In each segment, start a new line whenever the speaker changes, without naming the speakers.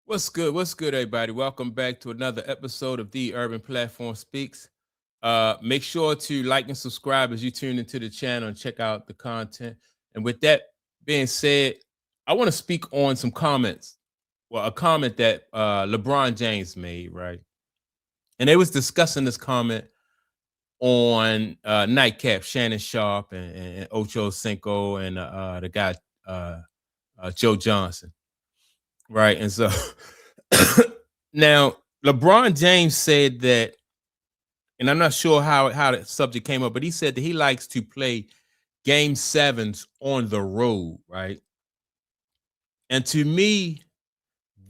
What's good? What's good, everybody? Welcome back to another episode of The Urban Platform Speaks. Make sure to like and subscribe as you tune into the channel and check out the content. And with that being said, I want to speak on some comments. Well, a comment that LeBron James made, right? And they was discussing this comment on Nightcap, Shannon Sharp and Ocho Cinco and the guy Joe Johnson, right? And so now LeBron James said that, and I'm not sure how the subject came up, but he said that he likes to play game sevens on the road, right? And to me,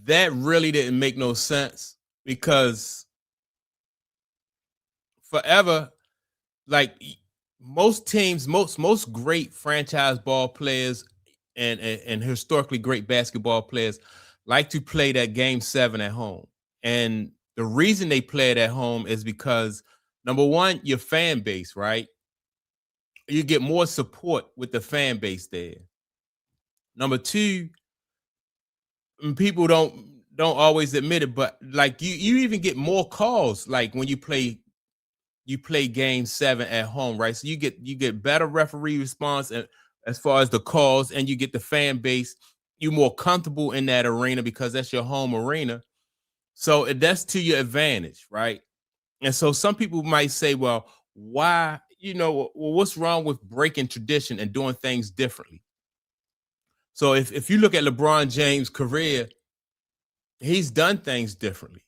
that really didn't make no sense because forever, like most teams, most great franchise ball players and historically great basketball players like to play that game seven at home. And the reason they play it at home is because number one, your fan base, right? You get more support with the fan base there. Number two, people don't always admit it, but like you even get more calls like when you play game seven at home, right? So you get better referee response as far as the calls, and you get the fan base. You're more comfortable in that arena because that's your home arena. So that's to your advantage, right? And so some people might say, well, why, well, what's wrong with breaking tradition and doing things differently? So if you look at LeBron James' career, he's done things differently,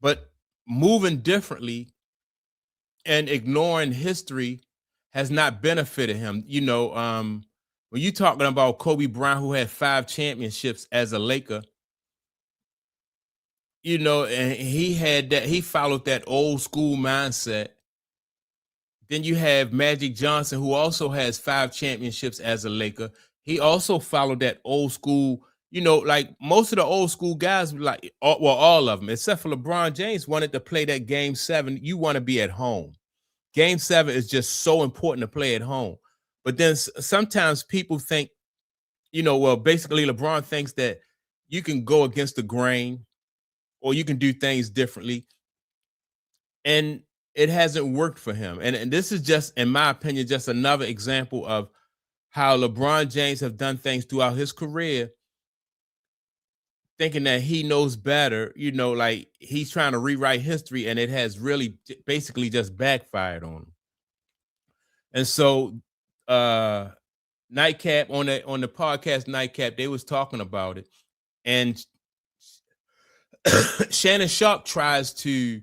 but moving differently and ignoring history has not benefited him. When you're talking about Kobe Bryant, who had 5 championships as a Laker, and he followed that old school mindset. Then you have Magic Johnson, who also has 5 championships as a Laker. He also followed that old school, like most of the old school guys, like, all of them, except for LeBron James, wanted to play that game seven. You want to be at home. Game seven is just so important to play at home. But then sometimes people think, well, basically LeBron thinks that you can go against the grain or you can do things differently. And it hasn't worked for him. And this is just, in my opinion, just another example of how LeBron James have done things throughout his career, thinking that he knows better, like he's trying to rewrite history, and it has really basically just backfired on him. And so Nightcap on the podcast Nightcap, they was talking about it. And Shannon Sharp tries to,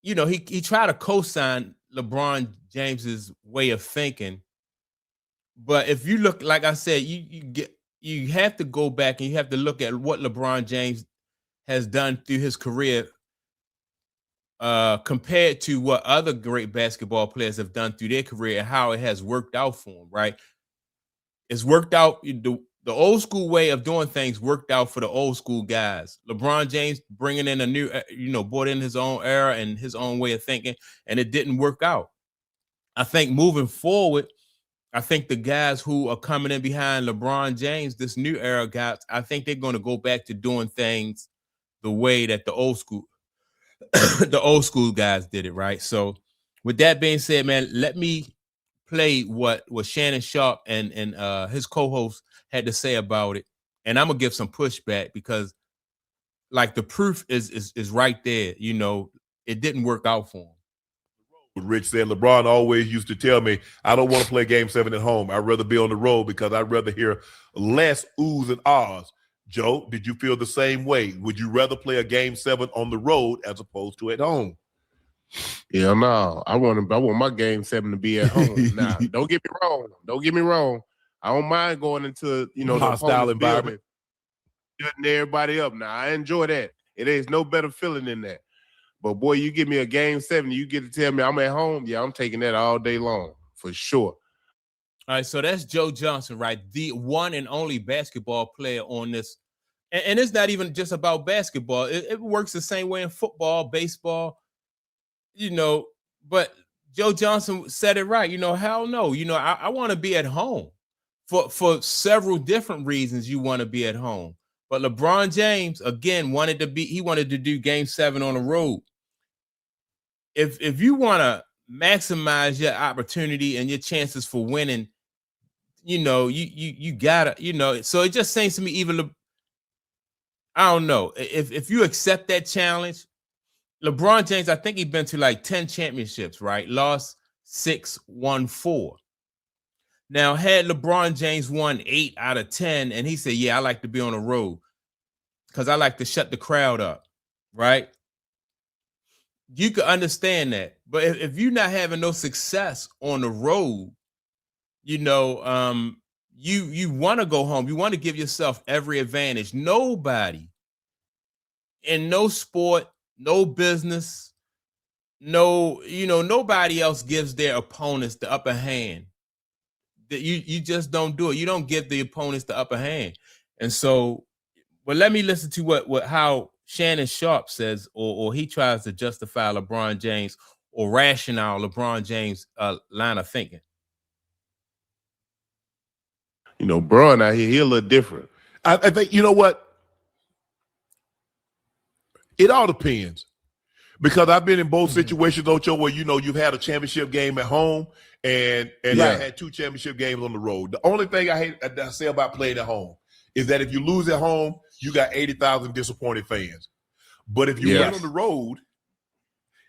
he tried to co-sign LeBron James's way of thinking. But if you look, like I said, you have to go back and you have to look at what LeBron James has done through his career compared to what other great basketball players have done through their career and how it has worked out for them, right? It's worked out. The old school way of doing things worked out for the old school guys. LeBron James bringing in a new, brought in his own era and his own way of thinking, and it didn't work out. I think moving forward, I think the guys who are coming in behind LeBron James, this new era guys, I think they're going to go back to doing things the way that the old school the old school guys did it, right? So with that being said, man, let me play what Shannon Sharp and his co-host had to say about it. And I'm gonna give some pushback because like the proof is right there. It didn't work out for him.
Rich said LeBron always used to tell me, I don't want to play game seven at home. I'd rather be on the road because I'd rather hear less oohs and ahs. Joe, did you feel the same way? Would you rather play a game seven on the road as opposed to at home?
Yeah, no. I want my game seven to be at home. Now, don't get me wrong. Don't get me wrong. I don't mind going into, the
hostile environment,
shutting everybody up. Now, I enjoy that. It is no better feeling than that. But boy, you give me a game seven, you get to tell me I'm at home. Yeah, I'm taking that all day long for sure.
All right, so that's Joe Johnson, right? The one and only basketball player on this. And it's not even just about basketball. It works the same way in football, baseball, but Joe Johnson said it right. Hell no. I want to be at home for several different reasons. You want to be at home. But LeBron James, again, wanted to do game 7 on the road. If you want to maximize your opportunity and your chances for winning, you gotta, so it just seems to me, I don't know, if you accept that challenge, LeBron James, I think he's been to like 10 championships, right? Lost 6, won 4. Now, had LeBron James won 8 out of 10, and he said, yeah, I like to be on the road because I like to shut the crowd up, right? You could understand that. But if you're not having no success on the road, you want to go home. You want to give yourself every advantage. Nobody in no sport, no business, nobody else gives their opponents the upper hand. That you just don't do it. You don't give the opponents the upper hand. And so, but let me listen to how Shannon Sharp says, or he tries to justify LeBron James or rationale LeBron James line of thinking.
Bron out here, he a little different.
I think, you know what? It all depends. Because I've been in both situations, Ocho, where you've had a championship game at home and I had 2 championship games on the road. The only thing I say about playing at home is that if you lose at home, you got 80,000 disappointed fans. But if you win on the road,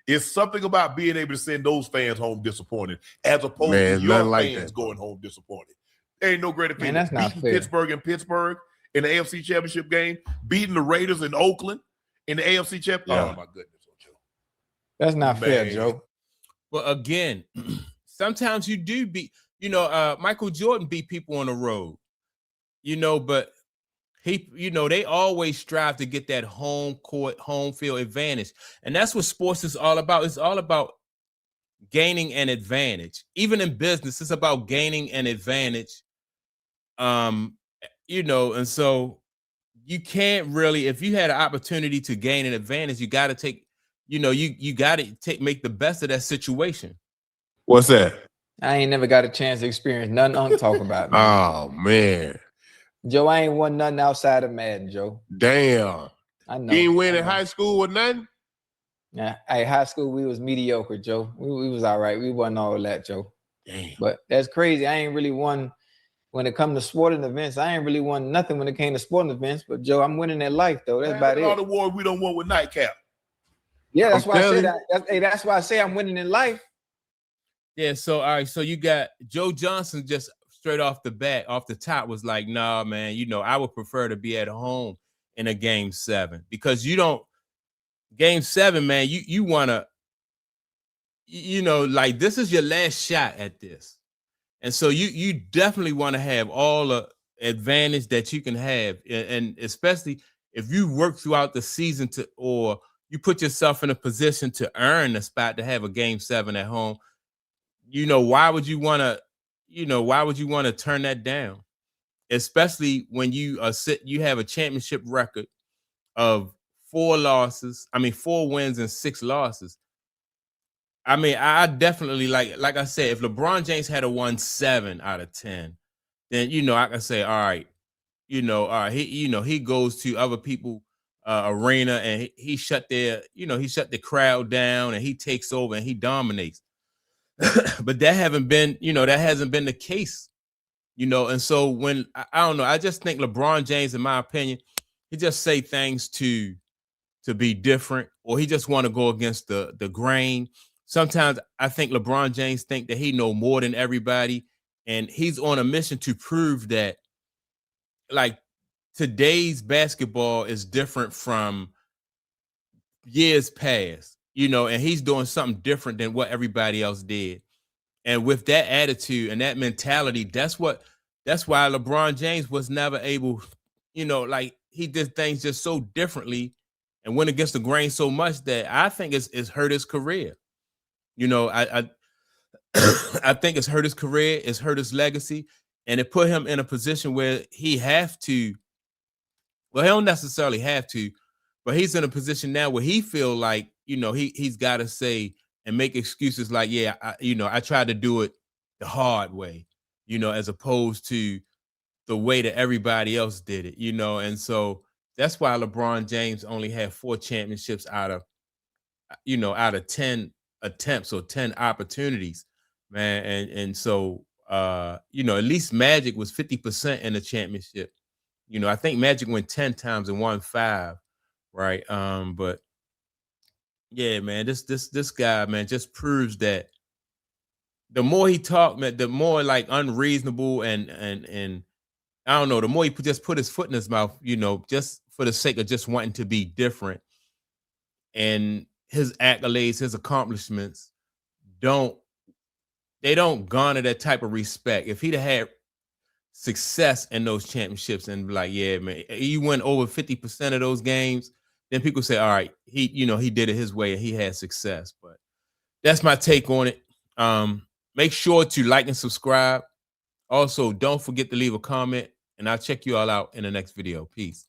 it's something about being able to send those fans home disappointed as opposed to your fans going home disappointed. There ain't no greater feeling.
That's not fair.
Pittsburgh in the AFC Championship game, beating the Raiders in Oakland in the AFC Championship.
Yeah.
Oh my goodness.
That's not fair, Joe.
Well, again, sometimes you do beat, Michael Jordan beat people on the road, but they always strive to get that home court, home field advantage. And that's what sports is all about. It's all about gaining an advantage. Even in business, it's about gaining an advantage. And so you can't really, if you had an opportunity to gain an advantage, you got to take, you got to make the best of that situation.
What's that?
I ain't never got a chance to experience nothing I'm talking about. Man.
Oh, man.
Joe, I ain't won nothing outside of Madden, Joe.
Damn.
I know.
You ain't win in high school with nothing?
Yeah, hey, high school, we was mediocre, Joe. We was all right. We wasn't all that, Joe.
Damn.
But that's crazy. I ain't really won when it comes to sporting events. I ain't really won nothing when it came to sporting events. But, Joe, I'm winning at life, though. That's about it.
All the awards we don't want with Nightcap.
Yeah, that's why I said that. That's why I say I'm winning in life.
Yeah, so all right, so you got Joe Johnson just straight off the bat, off the top, was like, nah, man, I would prefer to be at home in a game 7 because game 7, man, you want to, like this is your last shot at this. And so you definitely want to have all the advantage that you can have. And especially if you work throughout the season or you put yourself in a position to earn a spot to have a game 7 at home, why would you want to turn that down? Especially when you have a championship record of 4 wins and 6 losses. I mean, I definitely like I said, if LeBron James had won 7 out of 10, then I can say, all right, he goes to other people arena and he shut the crowd down and he takes over and he dominates. But that hasn't been the case, and so when I don't know, I just think LeBron James, in my opinion, he just say things to be different, or he just want to go against the grain. Sometimes I think LeBron James think that he know more than everybody, and he's on a mission to prove that, like, today's basketball is different from years past, and he's doing something different than what everybody else did. And with that attitude and that mentality, that's why LeBron James was never able, like he did things just so differently and went against the grain so much that I think it's hurt his career. I I think it's hurt his career, it's hurt his legacy, and it put him in a position where he don't necessarily have to, but he's in a position now where he feel like, he's got to say and make excuses like, yeah, I tried to do it the hard way, as opposed to the way that everybody else did it, and so That's why LeBron James only had 4 championships out of, out of 10 attempts or 10 opportunities, man. And so at least Magic was 50% in the championship. I think Magic went 10 times and won 5, right? But yeah, man, this guy, man, just proves that the more he talked, man, the more like unreasonable and I don't know, the more he just put his foot in his mouth, just for the sake of just wanting to be different. And his accolades, his accomplishments don't garner that type of respect. If he'd have had success in those championships and be like, yeah, man, he went over 50% of those games, then people say, all right, he did it his way and he had success. But that's my take on it. Make sure to like and subscribe. Also, don't forget to leave a comment, and I'll check you all out in the next video. Peace.